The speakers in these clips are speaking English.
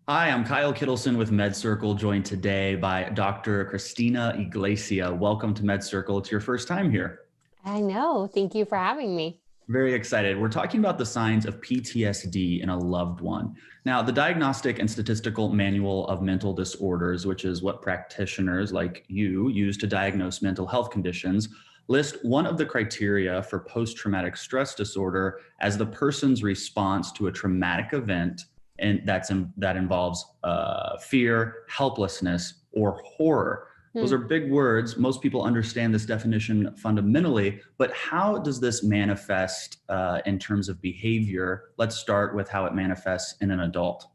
Hi, I'm Kyle Kittleson with MedCircle, joined today by Dr. Christina Iglesia. Welcome to MedCircle. It's your first time here. I know. Thank you for having me. Very excited. We're talking about the signs of PTSD in a loved one. Now, the Diagnostic and Statistical Manual of Mental Disorders, which is what practitioners like you use to diagnose mental health conditions, list one of the criteria for post-traumatic stress disorder as the person's response to a traumatic event, and that involves fear, helplessness, or horror. Those Hmm. are big words. Most people understand this definition fundamentally, but how does this manifest in terms of behavior? Let's start with how it manifests in an adult.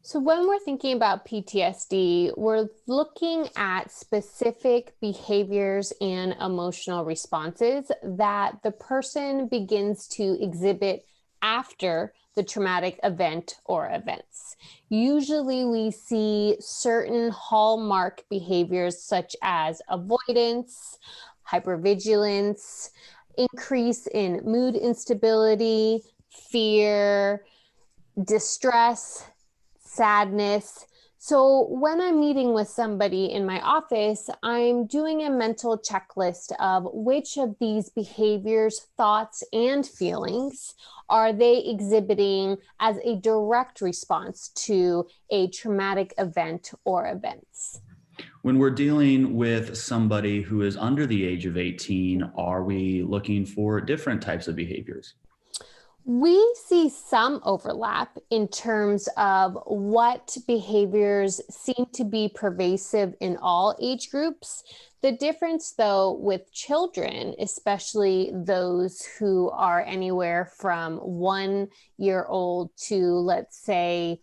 So, when we're thinking about PTSD, we're looking at specific behaviors and emotional responses that the person begins to exhibit after the traumatic event or events. Usually, we see certain hallmark behaviors such as avoidance, hypervigilance, increase in mood instability, fear, distress, sadness. So, when I'm meeting with somebody in my office, I'm doing a mental checklist of which of these behaviors, thoughts, and feelings are they exhibiting as a direct response to a traumatic event or events. When we're dealing with somebody who is under the age of 18, are we looking for different types of behaviors? We see some overlap in terms of what behaviors seem to be pervasive in all age groups. The difference, though, with children, especially those who are anywhere from 1 year old to, let's say,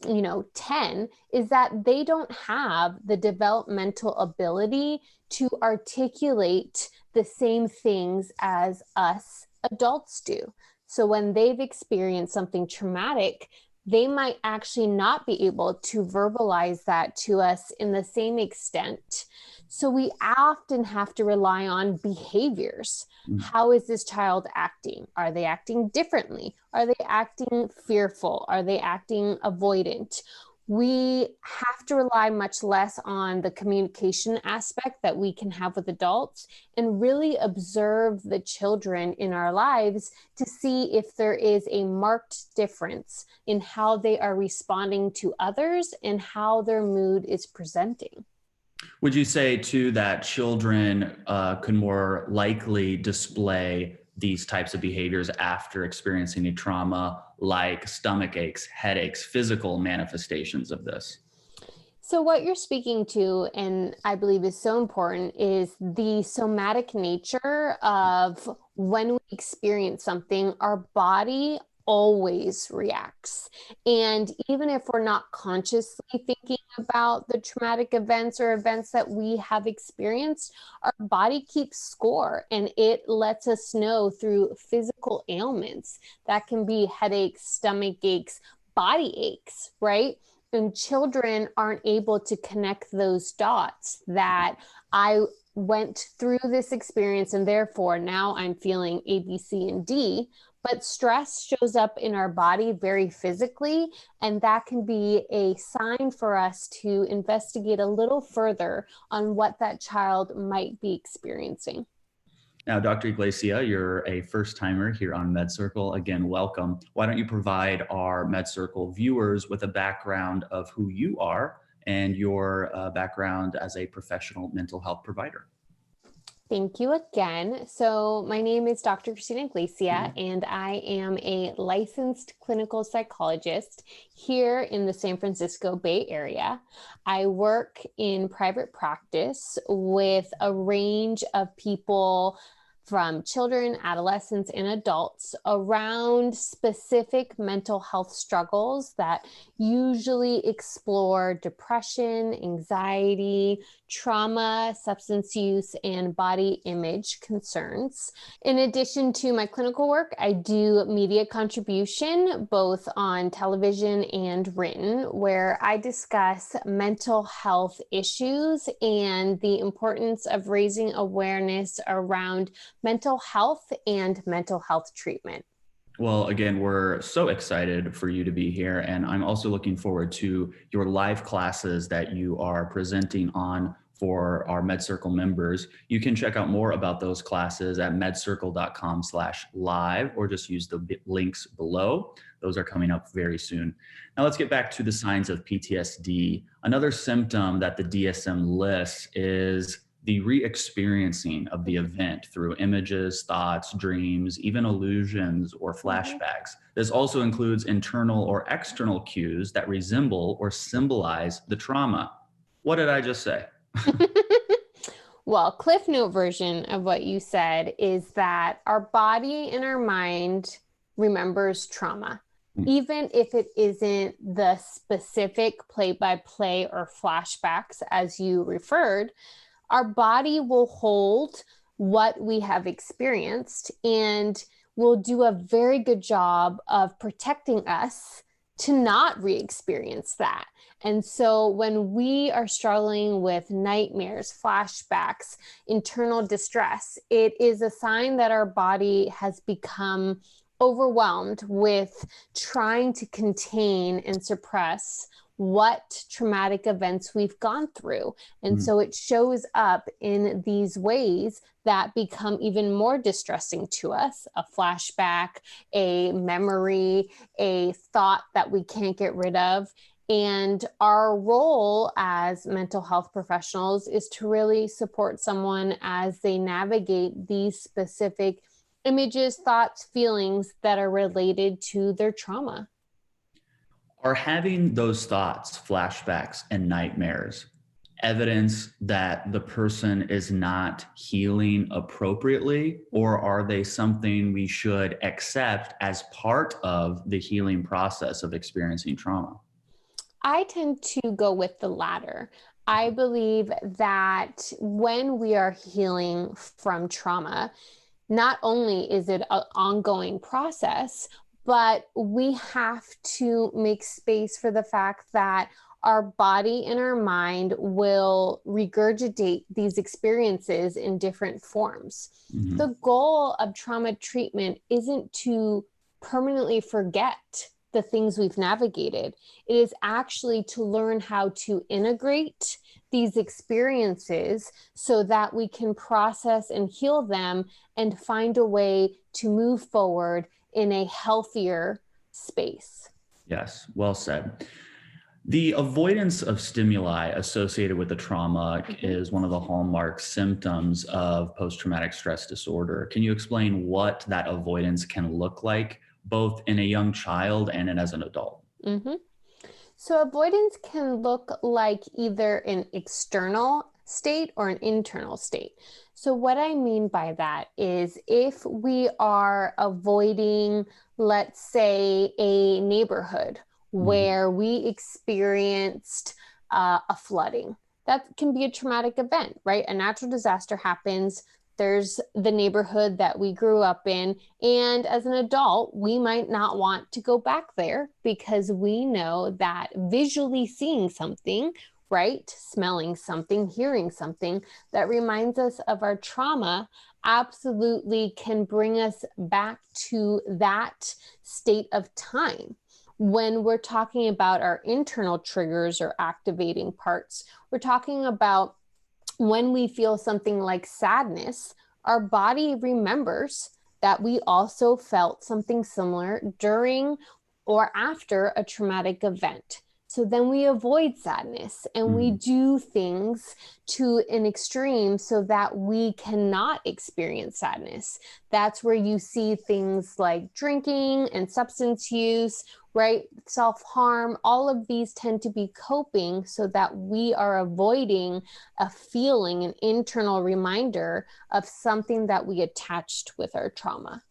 10, is that they don't have the developmental ability to articulate the same things as us adults do. So when they've experienced something traumatic, they might actually not be able to verbalize that to us in the same extent. So we often have to rely on behaviors. Mm. How is this child acting? Are they acting differently? Are they acting fearful? Are they acting avoidant? We have to rely much less on the communication aspect that we can have with adults and really observe the children in our lives to see if there is a marked difference in how they are responding to others and how their mood is presenting. Would you say, too, that children could more likely display these types of behaviors after experiencing a trauma, like stomach aches, headaches, physical manifestations of this? So, what you're speaking to, and I believe is so important, is the somatic nature of when we experience something, our body always reacts. And even if we're not consciously thinking about the traumatic events or events that we have experienced, our body keeps score and it lets us know through physical ailments that can be headaches, stomach aches, body aches, right? And children aren't able to connect those dots that I went through this experience and therefore now I'm feeling A, B, C, and D. But stress shows up in our body very physically, and that can be a sign for us to investigate a little further on what that child might be experiencing. Now, Dr. Iglesia, you're a first timer here on MedCircle. Again, welcome. Why don't you provide our MedCircle viewers with a background of who you are and your background as a professional mental health provider? Thank you again. So, my name is Dr. Christina Iglesia, and I am a licensed clinical psychologist here in the San Francisco Bay Area. I work in private practice with a range of people from children, adolescents, and adults around specific mental health struggles that usually explore depression, anxiety, trauma, substance use, and body image concerns. In addition to my clinical work, I do media contribution both on television and written, where I discuss mental health issues and the importance of raising awareness around mental health and mental health treatment. Well, again, we're so excited for you to be here. And I'm also looking forward to your live classes that you are presenting on for our MedCircle members. You can check out more about those classes at medcircle.com/live, or just use the links below. Those are coming up very soon. Now let's get back to the signs of PTSD. Another symptom that the DSM lists is the re-experiencing of the event through images, thoughts, dreams, even illusions or flashbacks. This also includes internal or external cues that resemble or symbolize the trauma. What did I just say? Well, Cliff Note version of what you said is that our body and our mind remembers trauma, even if it isn't the specific play-by-play or flashbacks as you referred. Our body will hold what we have experienced and will do a very good job of protecting us to not re-experience that. And so when we are struggling with nightmares, flashbacks, internal distress, it is a sign that our body has become overwhelmed with trying to contain and suppress what traumatic events we've gone through. And so it shows up in these ways that become even more distressing to us: a flashback, a memory, a thought that we can't get rid of. And our role as mental health professionals is to really support someone as they navigate these specific images, thoughts, feelings that are related to their trauma. Are having those thoughts, flashbacks, and nightmares evidence that the person is not healing appropriately, or are they something we should accept as part of the healing process of experiencing trauma? I tend to go with the latter. I believe that when we are healing from trauma, not only is it an ongoing process, but we have to make space for the fact that our body and our mind will regurgitate these experiences in different forms. The goal of trauma treatment isn't to permanently forget the things we've navigated. It is actually to learn how to integrate these experiences so that we can process and heal them and find a way to move forward in a healthier space. Yes, well said. The avoidance of stimuli associated with the trauma is one of the hallmark symptoms of post-traumatic stress disorder. Can you explain what that avoidance can look like, both in a young child and as an adult? So avoidance can look like either an external state or an internal state. So what I mean by that is if we are avoiding, let's say, a neighborhood where we experienced a flooding, that can be a traumatic event, right? A natural disaster happens. There's the neighborhood that we grew up in. And as an adult, we might not want to go back there because we know that visually seeing something, right, smelling something, hearing something that reminds us of our trauma absolutely can bring us back to that state of time. When we're talking about our internal triggers or activating parts, we're talking about when we feel something like sadness, our body remembers that we also felt something similar during or after a traumatic event. So then we avoid sadness and we do things to an extreme so that we cannot experience sadness. That's where you see things like drinking and substance use, right? Self-harm, all of these tend to be coping so that we are avoiding a feeling, an internal reminder of something that we attached with our trauma.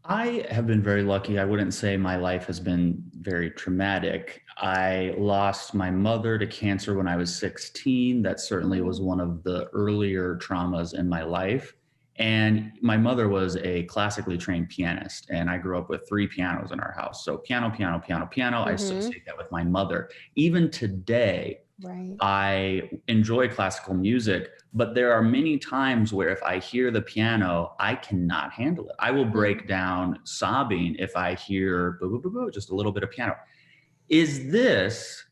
I have been very lucky. I wouldn't say my life has been very traumatic. I lost my mother to cancer when I was 16. That certainly was one of the earlier traumas in my life. And my mother was a classically trained pianist, and I grew up with 3 pianos in our house. So piano, piano, piano, piano. I associate that with my mother. Even today, Right. I enjoy classical music, but there are many times where if I hear the piano, I cannot handle it. I will break down sobbing if I hear boo, boo, boo, boo, just a little bit of piano. Is this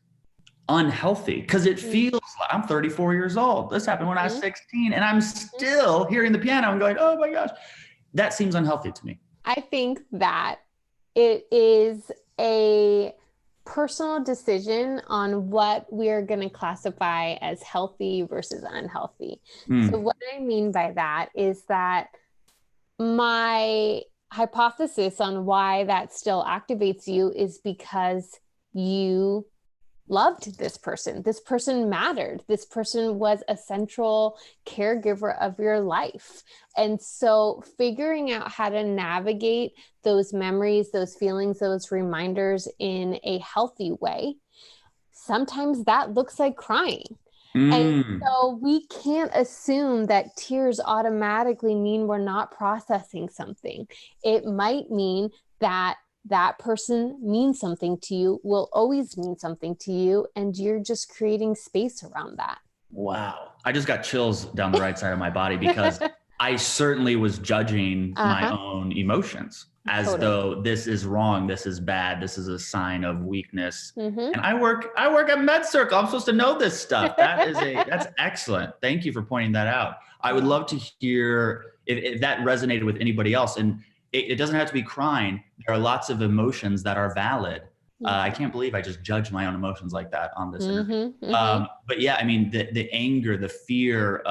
unhealthy? Because it feels like I'm 34 years old. This happened when I was 16, and I'm still hearing the piano and going, oh my gosh, that seems unhealthy to me. I think that it is a personal decision on what we are going to classify as healthy versus unhealthy. So what I mean by that is that my hypothesis on why that still activates you is because you loved this person. This person mattered. This person was a central caregiver of your life. And so figuring out how to navigate those memories, those feelings, those reminders in a healthy way, sometimes that looks like crying. And so we can't assume that tears automatically mean we're not processing something. It might mean that that person means something to you, will always mean something to you, and you're just creating space around that. Wow. I just got chills down the right side of my body because I certainly was judging my own emotions as though this is wrong, this is bad, this is a sign of weakness. And I work at MedCircle. I'm supposed to know this stuff. That's excellent. Thank you for pointing that out. I would love to hear if that resonated with anybody else. And it doesn't have to be crying. There are lots of emotions that are valid. I can't believe I just judged my own emotions like that on this interview. But yeah, I mean, the anger, the fear,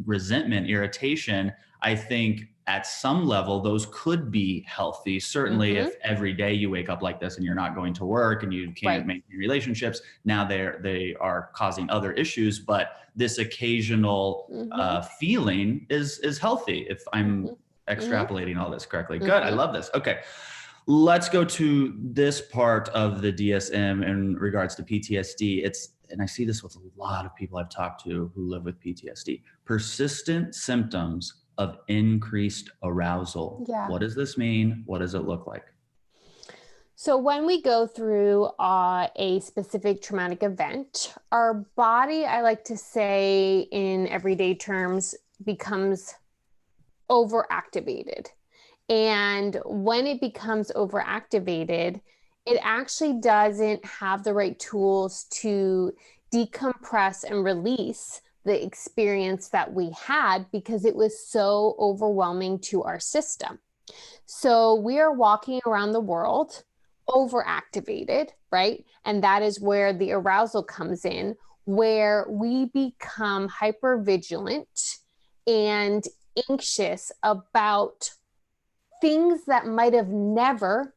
resentment, irritation, I think at some level, those could be healthy. Certainly if every day you wake up like this and you're not going to work and you can't maintain relationships, now they are causing other issues. But this occasional feeling is healthy if I'm extrapolating all this correctly. Good. I love this. Okay. Let's go to this part of the DSM in regards to PTSD. And I see this with a lot of people I've talked to who live with PTSD. Persistent symptoms of increased arousal. Yeah. What does this mean? What does it look like? So when we go through a specific traumatic event, our body, I like to say in everyday terms, becomes overactivated. And when it becomes overactivated, it actually doesn't have the right tools to decompress and release the experience that we had because it was so overwhelming to our system. So we are walking around the world overactivated, right? And that is where the arousal comes in, where we become hypervigilant and anxious about things that might have never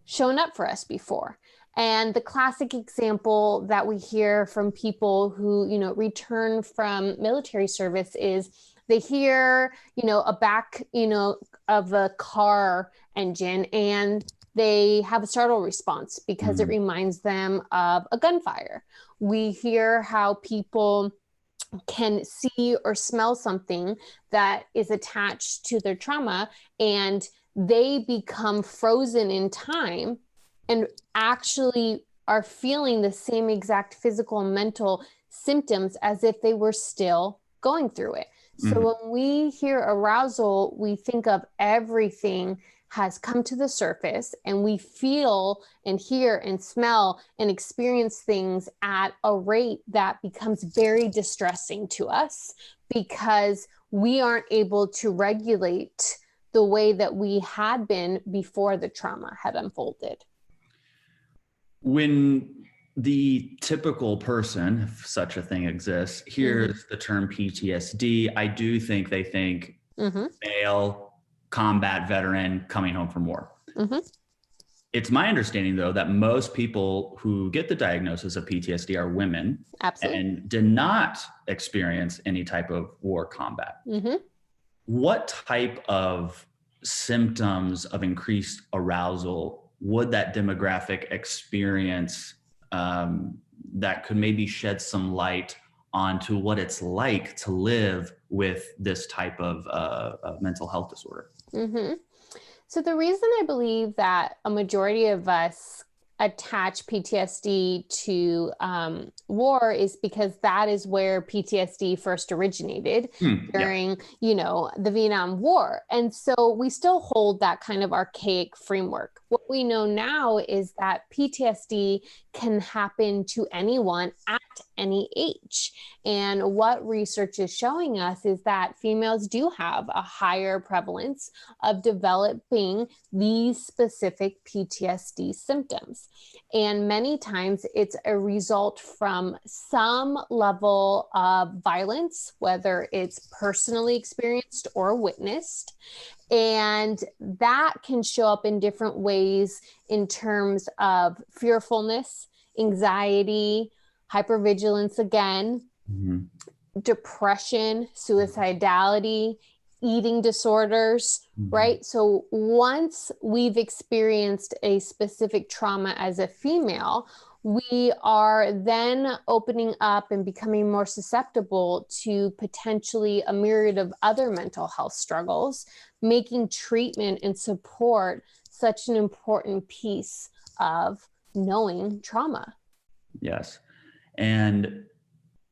shown up for us before. And the classic example that we hear from people who, return from military service is they hear, a back, of a car engine and they have a startle response because it reminds them of a gunfire. We hear how people can see or smell something that is attached to their trauma and they become frozen in time and actually are feeling the same exact physical and mental symptoms as if they were still going through it. So when we hear arousal, we think of everything has come to the surface and we feel and hear and smell and experience things at a rate that becomes very distressing to us because we aren't able to regulate the way that we had been before the trauma had unfolded. When the typical person, if such a thing exists, hears the term PTSD, I do think they think male combat veteran coming home from war. It's my understanding, though, that most people who get the diagnosis of PTSD are women. Absolutely. And did not experience any type of war combat. What type of symptoms of increased arousal would that demographic experience that could maybe shed some light onto what it's like to live with this type of mental health disorder? So the reason I believe that a majority of us attach PTSD to war is because that is where PTSD first originated during, the Vietnam War. And so we still hold that kind of archaic framework. What we know now is that PTSD can happen to anyone at any age. And what research is showing us is that females do have a higher prevalence of developing these specific PTSD symptoms. And many times it's a result from some level of violence, whether it's personally experienced or witnessed. And that can show up in different ways in terms of fearfulness, anxiety, hypervigilance again, depression, suicidality, eating disorders, right? So once we've experienced a specific trauma as a female, we are then opening up and becoming more susceptible to potentially a myriad of other mental health struggles, making treatment and support such an important piece of knowing trauma. Yes. And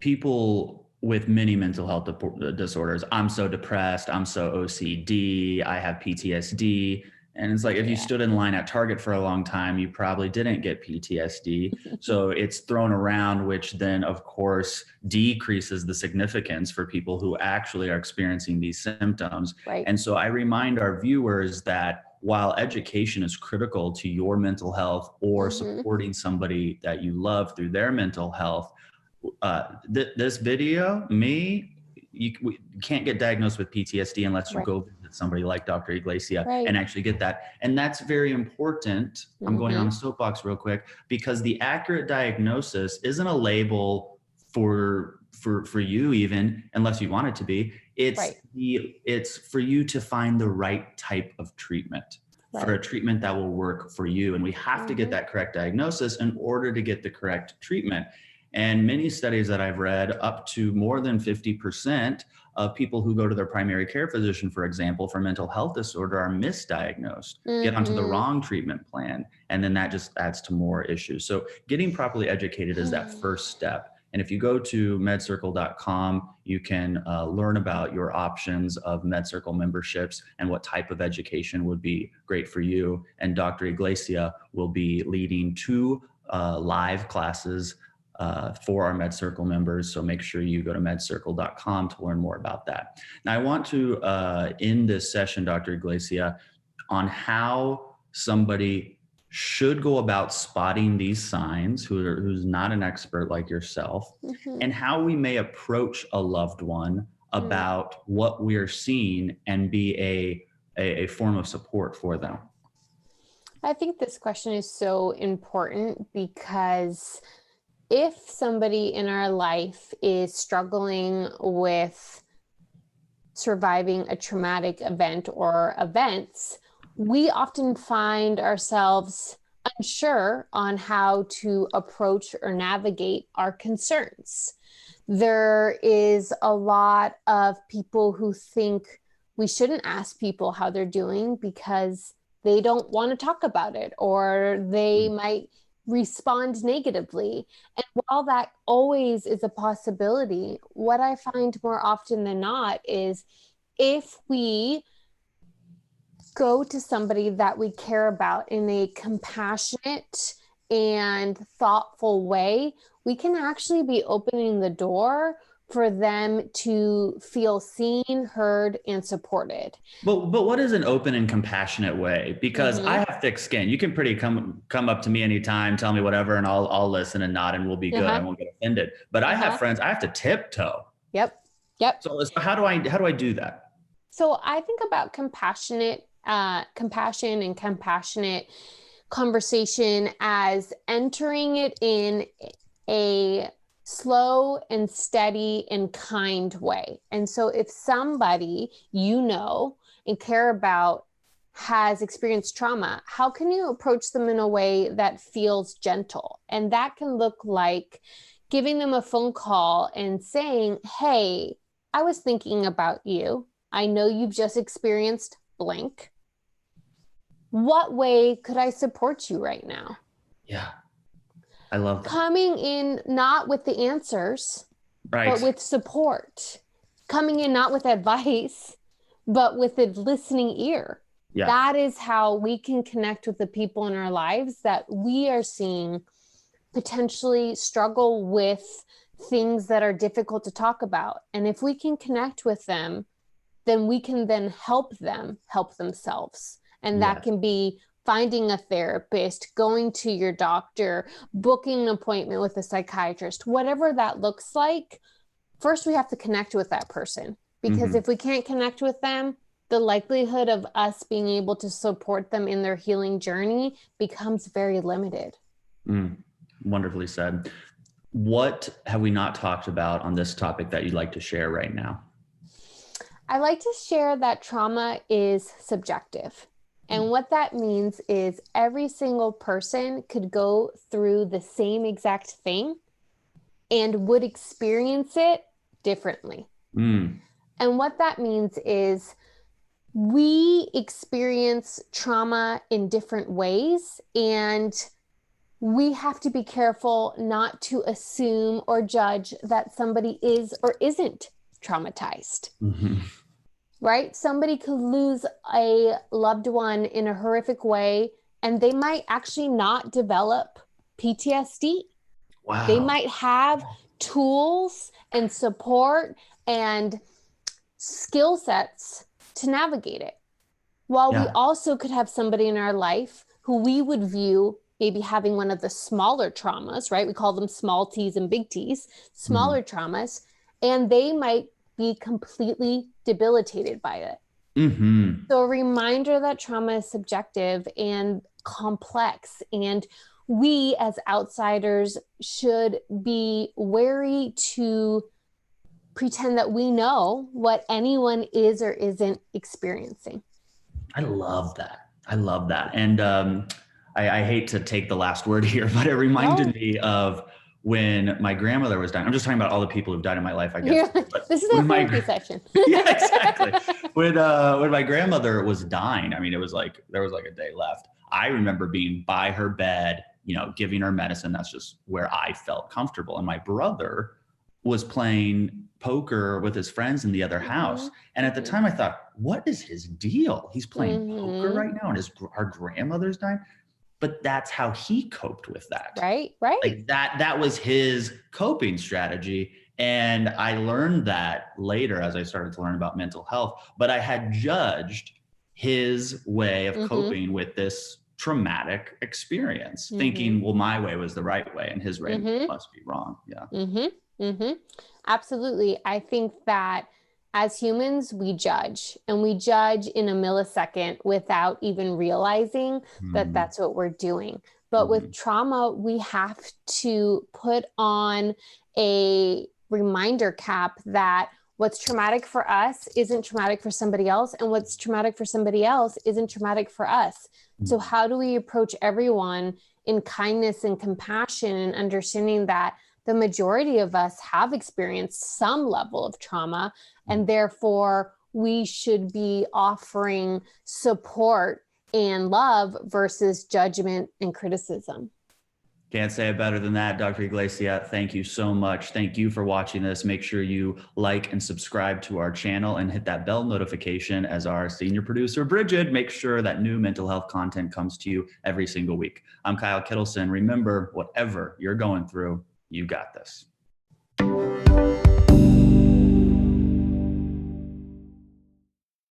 people with many mental health disorders, I'm so depressed, I'm so OCD, I have PTSD. And it's like, if you stood in line at Target for a long time, you probably didn't get PTSD. So it's thrown around, which then, of course, decreases the significance for people who actually are experiencing these symptoms. Right. And so I remind our viewers that while education is critical to your mental health or supporting somebody that you love through their mental health, this video, you can't get diagnosed with PTSD unless you go visit somebody like Dr. Iglesia and actually get that. And that's very important. I'm going on a soapbox real quick, because the accurate diagnosis isn't a label for you, even unless you want it to be. It's for you to find the right type of treatment, for a treatment that will work for you. And we have to get that correct diagnosis in order to get the correct treatment. And many studies that I've read, up to more than 50% of people who go to their primary care physician, for example, for mental health disorder, are misdiagnosed, get onto the wrong treatment plan. And then that just adds to more issues. So getting properly educated is that first step. And if you go to MedCircle.com, you can learn about your options of MedCircle memberships and what type of education would be great for you. And Dr. Iglesia will be leading 2 live classes for our MedCircle members. So make sure you go to MedCircle.com to learn more about that. Now, I want to end this session, Dr. Iglesia, on how somebody should go about spotting these signs, who's not an expert like yourself, and how we may approach a loved one about what we're seeing and be a form of support for them. I think this question is so important, because if somebody in our life is struggling with surviving a traumatic event or events, we often find ourselves unsure on how to approach or navigate our concerns. There is a lot of people who think we shouldn't ask people how they're doing because they don't want to talk about it, or they might respond negatively. And while that always is a possibility, what I find more often than not is if we go to somebody that we care about in a compassionate and thoughtful way, we can actually be opening the door for them to feel seen, heard, and supported. But what is an open and compassionate way? Because I have thick skin. You can come up to me anytime, tell me whatever, and I'll listen and nod, and we'll be good. I won't get offended. But I have friends, I have to tiptoe. Yep. So how do I do that? So I think about compassion and compassionate conversation as entering it in a slow and steady and kind way. And so if somebody you know and care about has experienced trauma, how can you approach them in a way that feels gentle? And that can look like giving them a phone call and saying, hey, I was thinking about you. I know you've just experienced blank. What way could I support you right now? Yeah. I love that. Coming in not with the answers, Right. but with support. Coming in not with advice, but with a listening ear. Yeah. That is how we can connect with the people in our lives that we are seeing potentially struggle with things that are difficult to talk about. And if we can connect with them, then we can then help them help themselves. And that can be finding a therapist, going to your doctor, booking an appointment with a psychiatrist, whatever that looks like. First, we have to connect with that person, because if we can't connect with them, the likelihood of us being able to support them in their healing journey becomes very limited. Wonderfully said. What have we not talked about on this topic that you'd like to share right now? I like to share that trauma is subjective. And what that means is every single person could go through the same exact thing and would experience it differently. And what that means is we experience trauma in different ways, and we have to be careful not to assume or judge that somebody is or isn't traumatized. Right? Somebody could lose a loved one in a horrific way, and they might actually not develop PTSD. Wow. They might have tools and support and skill sets to navigate it. While we also could have somebody in our life who we would view maybe having one of the smaller traumas, right? We call them small T's and big T's, smaller traumas, and they might be completely debilitated by it. So a reminder that trauma is subjective and complex, and we as outsiders should be wary to pretend that we know what anyone is or isn't experiencing. I love that. I love that. And I hate to take the last word here, but it reminded me of when my grandmother was dying. I'm just talking about all the people who've died in my life, I guess. But this is a therapy session. Yeah, exactly. When my grandmother was dying, I mean, it was like, there was like a day left. I remember being by her bed, you know, giving her medicine. That's just where I felt comfortable. And my brother was playing poker with his friends in the other house. And at the time I thought, what is his deal? He's playing poker right now and our grandmother's dying. But that's how he coped with that. Right. Like that was his coping strategy. And I learned that later as I started to learn about mental health, but I had judged his way of coping with this traumatic experience, thinking, well, my way was the right way and his way must be wrong. Yeah. Absolutely. I think that as humans, we judge, and we judge in a millisecond without even realizing that that's what we're doing. But with trauma, we have to put on a reminder cap that what's traumatic for us isn't traumatic for somebody else, and what's traumatic for somebody else isn't traumatic for us. So how do we approach everyone in kindness and compassion, and understanding that the majority of us have experienced some level of trauma, and therefore we should be offering support and love versus judgment and criticism. Can't say it better than that, Dr. Iglesia. Thank you so much. Thank you for watching this. Make sure you like and subscribe to our channel and hit that bell notification as our senior producer, Bridget, makes sure that new mental health content comes to you every single week. I'm Kyle Kittleson. Remember, whatever you're going through, you got this.